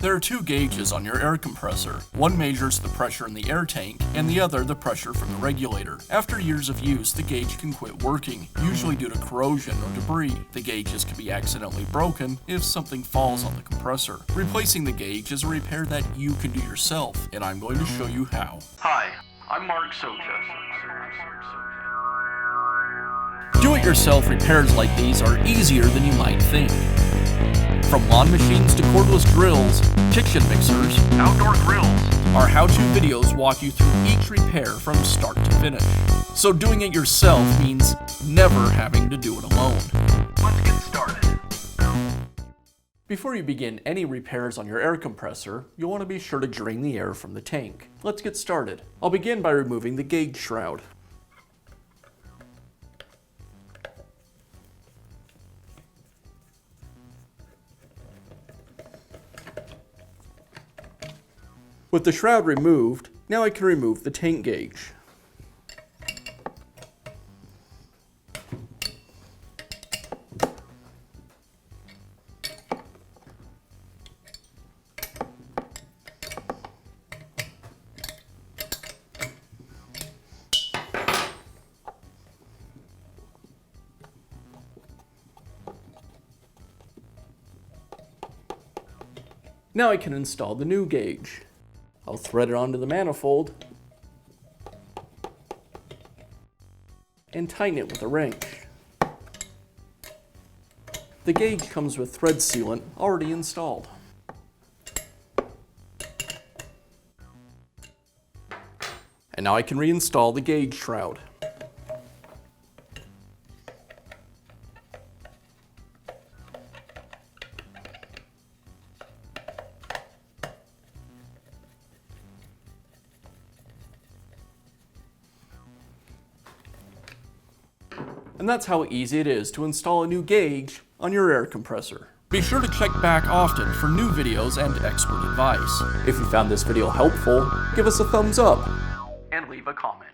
There are two gauges on your air compressor. One measures the pressure in the air tank, and the other the pressure from the regulator. After years of use, the gauge can quit working, usually due to corrosion or debris. The gauges can be accidentally broken if something falls on the compressor. Replacing the gauge is a repair that you can do yourself, and I'm going to show you how. Hi, I'm Mark Socha. Do-it-yourself repairs like these are easier than you might think. From lawn machines to cordless drills, kitchen mixers, outdoor grills, our how-to videos walk you through each repair from start to finish. So doing it yourself means never having to do it alone. Let's get started. Before you begin any repairs on your air compressor, you'll want to be sure to drain the air from the tank. Let's get started. I'll begin by removing the gauge shroud. With the shroud removed, now I can remove the tank gauge. Now I can install the new gauge. I'll thread it onto the manifold and tighten it with a wrench. The gauge comes with thread sealant already installed. And now I can reinstall the gauge shroud. And that's how easy it is to install a new gauge on your air compressor. Be sure to check back often for new videos and expert advice. If you found this video helpful, give us a thumbs up and leave a comment.